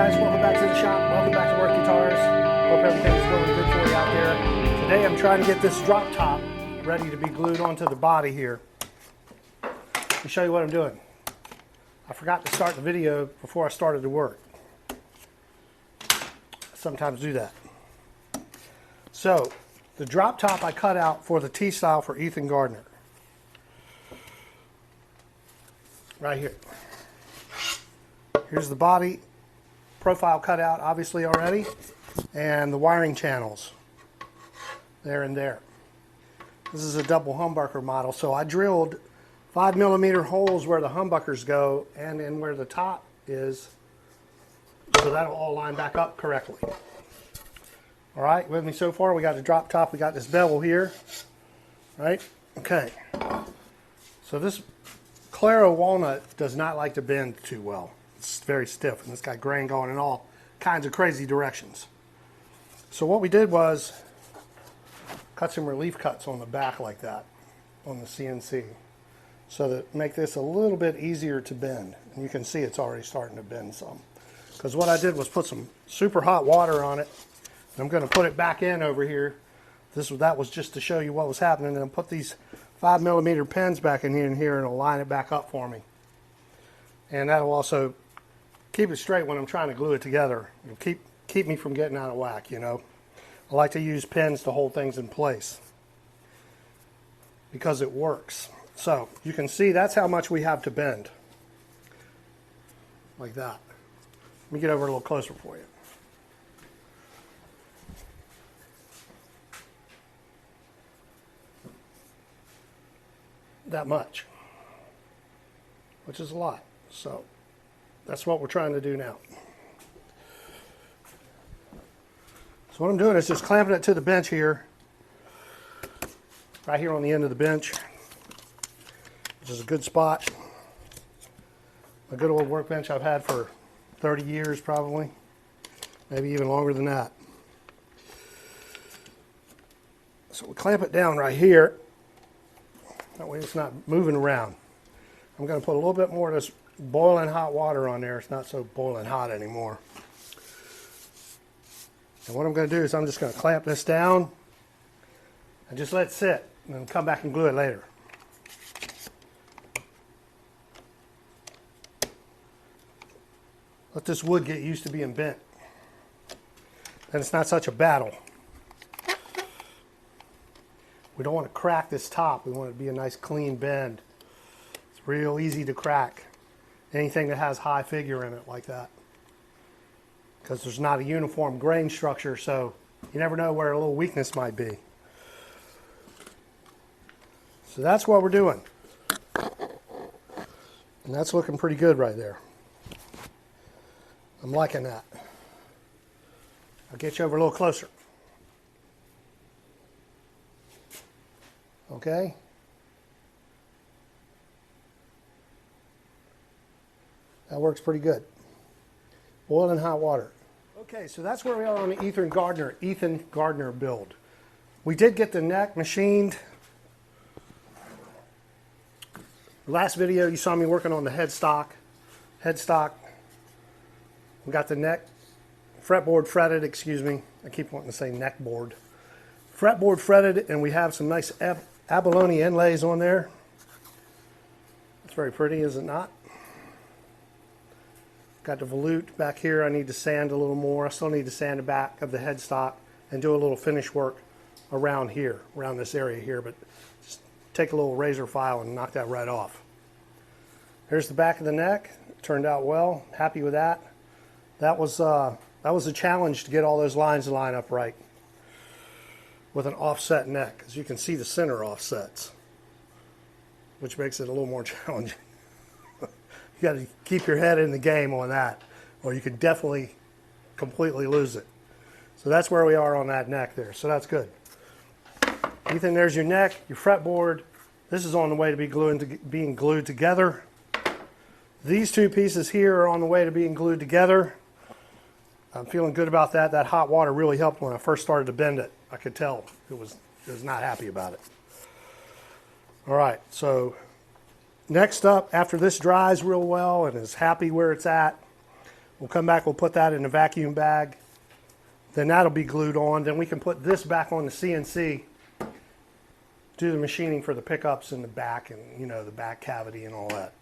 guys, welcome back to the shop. Welcome back to Work Guitars. Hope everything's going good for you out there. Today I'm trying to get this drop top ready to be glued onto the body here. Let me show you what I'm doing. I forgot to start the video before I started to work. I sometimes do that. So, the drop top I cut out for the T-style for Ethan Gardner. Right here. Here's the body profile cut out obviously already, and the wiring channels there and there. This is a double humbucker model, so I drilled 5mm holes where the humbuckers go and in where the top is, so that'll all line back up correctly. All right, with me so far? We got the drop top, we got this bevel here, right? Okay, so this Claro walnut does not like to bend too well. It's very stiff, and it's got grain going in all kinds of crazy directions. So what we did was cut some relief cuts on the back like that on the CNC, so that make this a little bit easier to bend. And you can see it's already starting to bend some. Because what I did was put some super hot water on it. And I'm going to put it back in over here. That was just to show you what was happening. And put these 5mm pins back in here and it'll line it back up for me. And that'll also keep it straight when I'm trying to glue it together. It'll keep me from getting out of whack, you know. I like to use pins to hold things in place because it works. So you can see that's how much we have to bend. Like that. Let me get over a little closer for you. That much, which is a lot. So that's what we're trying to do now. So what I'm doing is just clamping it to the bench here, right here on the end of the bench, which is a good spot. A good old workbench I've had for 30 years probably, maybe even longer than that. So we clamp it down right here. That way it's not moving around. I'm going to put a little bit more of this boiling hot water on there. It's not so boiling hot anymore. And what I'm going to do is I'm just going to clamp this down and just let it sit, and then come back and glue it later. Let this wood get used to being bent. Then it's not such a battle. We don't want to crack this top. We want it to be a nice clean bend. It's real easy to crack anything that has high figure in it like that, because there's not a uniform grain structure, so you never know where a little weakness might be. So that's what we're doing, and that's looking pretty good right there. I'm liking that. I'll get you over a little closer. Okay? That works pretty good. Boiling hot water. Okay, so that's where we are on the Ethan Gardner build. We did get the neck machined. Last video you saw me working on the headstock. We got the neck fretboard fretted, excuse me. I keep wanting to say neck board. Fretboard fretted, and we have some nice abalone inlays on there. It's very pretty, is it not? Got the volute back here. I need to sand a little more. I still need to sand the back of the headstock and do a little finish work around here, around this area here, but just take a little razor file and knock that right off. Here's the back of the neck. It turned out well. Happy with that. That was a challenge to get all those lines to line up right with an offset neck, as you can see the center offsets, which makes it a little more challenging. You got to keep your head in the game on that, or you could definitely completely lose it. So that's where we are on that neck there. So that's good. Ethan, there's your neck, your fretboard. This is on the way to being glued together. These two pieces here are on the way to being glued together. I'm feeling good about that. That hot water really helped when I first started to bend it. I could tell it was not happy about it. All right, so next up, after this dries real well and is happy where it's at, We'll come back, we'll put that in a vacuum bag. Then that'll be glued on. Then we can put this back on the CNC, do the machining for the pickups in the back and, you know, the back cavity and all that.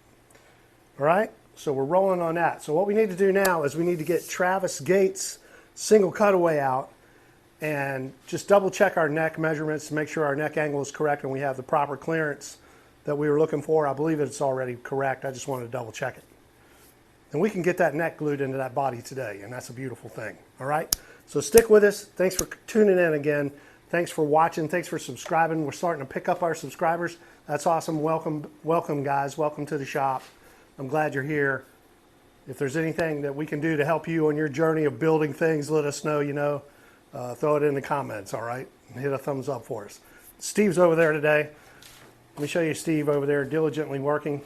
All right, so we're rolling on that. So what we need to do now is we need to get Travis Gates' single cutaway out and just double check our neck measurements to make sure our neck angle is correct and we have the proper clearance that we were looking for. I believe it's already correct. I just wanted to double check it. And we can get that neck glued into that body today, and that's a beautiful thing. All right, so stick with us. Thanks for tuning in again. Thanks for watching. Thanks for subscribing. We're starting to pick up our subscribers. That's awesome. Welcome guys. Welcome to the shop. I'm glad you're here. If there's anything that we can do to help you on your journey of building things, let us know, you know. Throw it in the comments, all right? And hit a thumbs up for us. Steve's over there today. Let me show you Steve over there diligently working.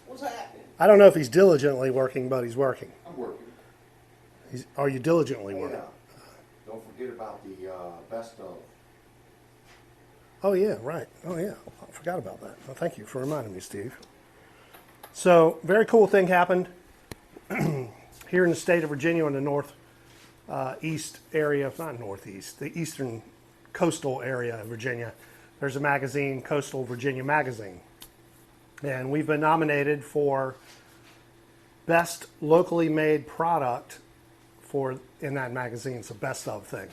What's happening? I don't know if he's diligently working, but he's working. I'm working. Are you diligently working? Yeah. Don't forget about the best of. Oh, yeah, right. Oh, yeah. I forgot about that. Well, thank you for reminding me, Steve. So, very cool thing happened here in the state of Virginia in the northeast area, not northeast, the eastern coastal area of Virginia. There's a magazine, Coastal Virginia Magazine. And we've been nominated for Best Locally Made Product in that magazine. It's a best of thing.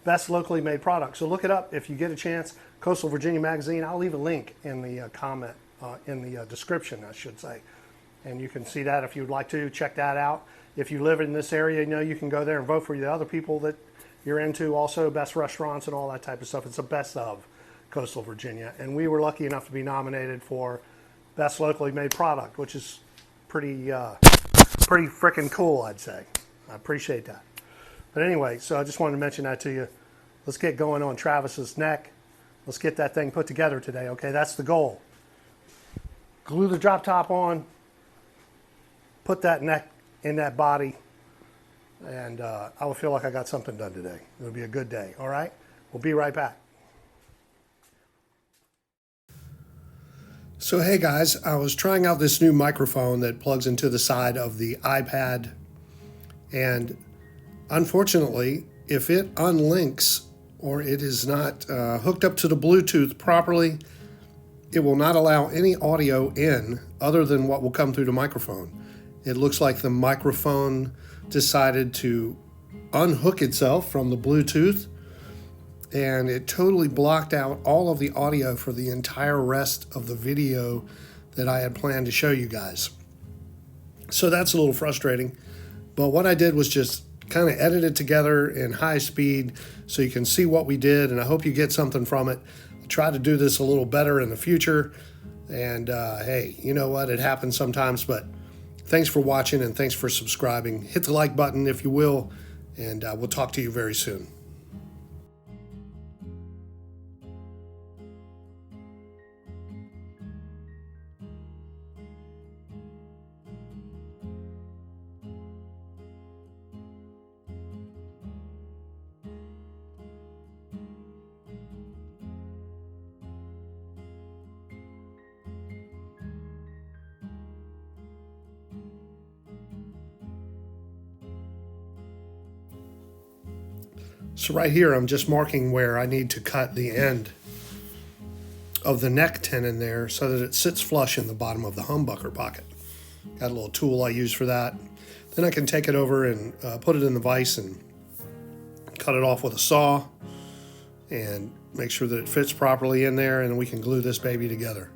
Best Locally Made Product. So look it up if you get a chance. Coastal Virginia Magazine. I'll leave a link in the comment, in the description, I should say. And you can see that if you'd like to. Check that out. If you live in this area, you know, you can go there and vote for the other people that you're into. Also, best restaurants and all that type of stuff. It's a best of Coastal Virginia. And we were lucky enough to be nominated for Best Locally Made Product, which is pretty freaking cool, I'd say. I appreciate that. But anyway, so I just wanted to mention that to you. Let's get going on Travis's neck. Let's get that thing put together today, okay? That's the goal. Glue the drop top on, put that neck in that body, and I will feel like I got something done today. It'll be a good day, all right? We'll be right back. So hey guys, I was trying out this new microphone that plugs into the side of the iPad, and unfortunately, if it unlinks or it is not hooked up to the Bluetooth properly, it will not allow any audio in other than what will come through the microphone. It looks like the microphone decided to unhook itself from the Bluetooth, and it totally blocked out all of the audio for the entire rest of the video that I had planned to show you guys. So that's a little frustrating, but what I did was just kind of edit it together in high speed so you can see what we did, and I hope you get something from it. I'll try to do this a little better in the future, and hey, you know what, it happens sometimes, but thanks for watching and thanks for subscribing. Hit the like button if you will, and we'll talk to you very soon. So right here, I'm just marking where I need to cut the end of the neck tenon there so that it sits flush in the bottom of the humbucker pocket. Got a little tool I use for that. Then I can take it over and put it in the vise and cut it off with a saw and make sure that it fits properly in there, and we can glue this baby together.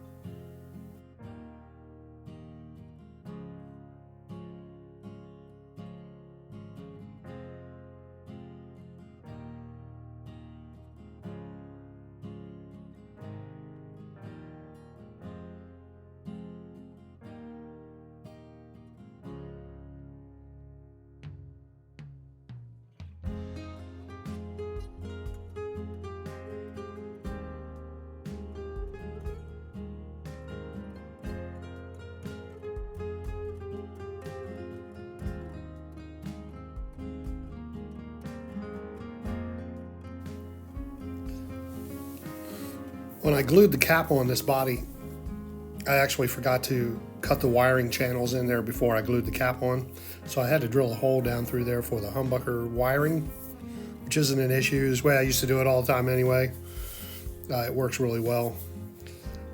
When I glued the cap on this body, I actually forgot to cut the wiring channels in there before I glued the cap on. So I had to drill a hole down through there for the humbucker wiring, which isn't an issue. This way I used to do it all the time anyway. It works really well.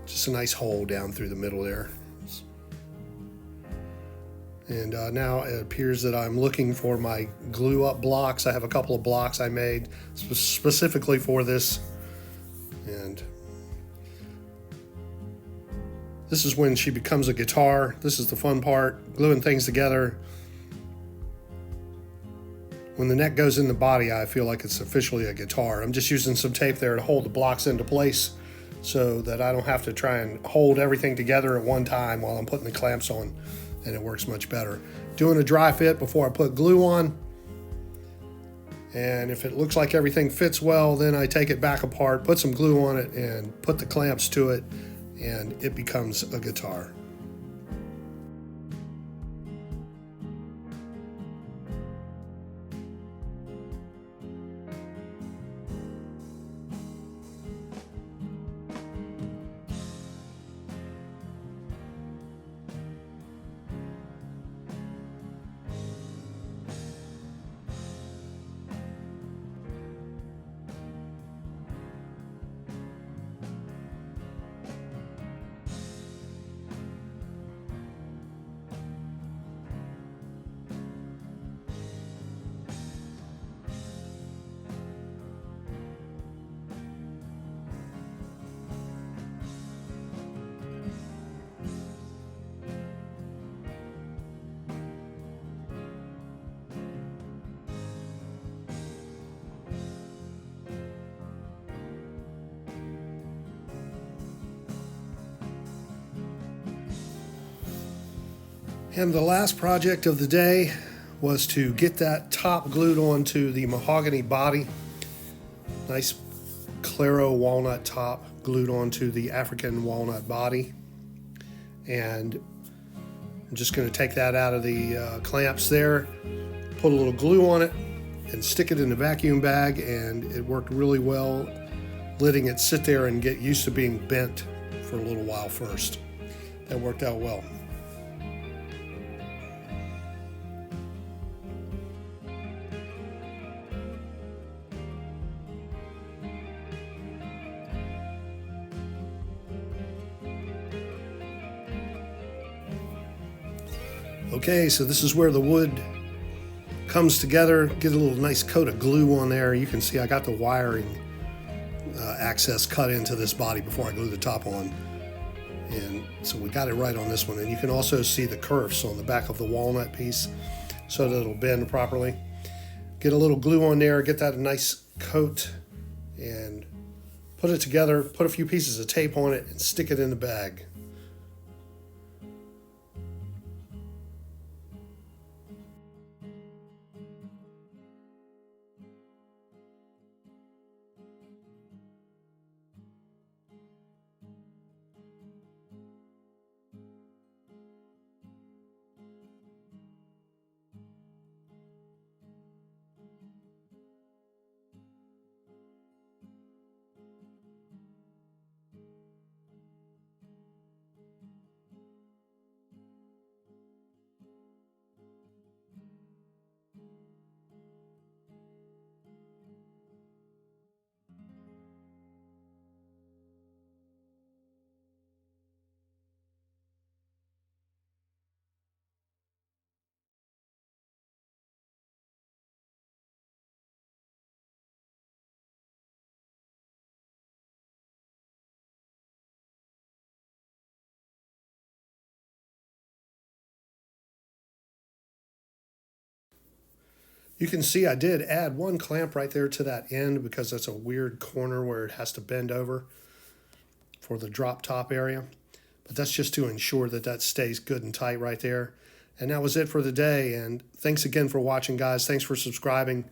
Just a nice hole down through the middle there. And now it appears that I'm looking for my glue up blocks. I have a couple of blocks I made specifically for this. And this is when she becomes a guitar. This is the fun part, gluing things together. When the neck goes in the body, I feel like it's officially a guitar. I'm just using some tape there to hold the blocks into place so that I don't have to try and hold everything together at one time while I'm putting the clamps on, and it works much better. Doing a dry fit before I put glue on, and if it looks like everything fits well, then I take it back apart, put some glue on it, and put the clamps to it, and it becomes a guitar. And the last project of the day was to get that top glued onto the mahogany body. Nice Claro walnut top glued onto the African walnut body. And I'm just going to take that out of the clamps there, put a little glue on it, and stick it in a vacuum bag, and it worked really well, letting it sit there and get used to being bent for a little while first. That worked out well. Okay, so this is where the wood comes together. Get a little nice coat of glue on there. You can see I got the wiring access cut into this body before I glue the top on. And so we got it right on this one. And you can also see the kerfs on the back of the walnut piece so that it'll bend properly. Get a little glue on there, get that a nice coat, and put it together, put a few pieces of tape on it, and stick it in the bag. You can see I did add one clamp right there to that end because that's a weird corner where it has to bend over for the drop top area. But that's just to ensure that that stays good and tight right there. And that was it for the day. And thanks again for watching, guys. Thanks for subscribing.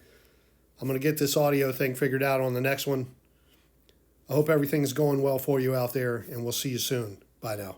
I'm going to get this audio thing figured out on the next one. I hope everything's going well for you out there, and we'll see you soon. Bye now.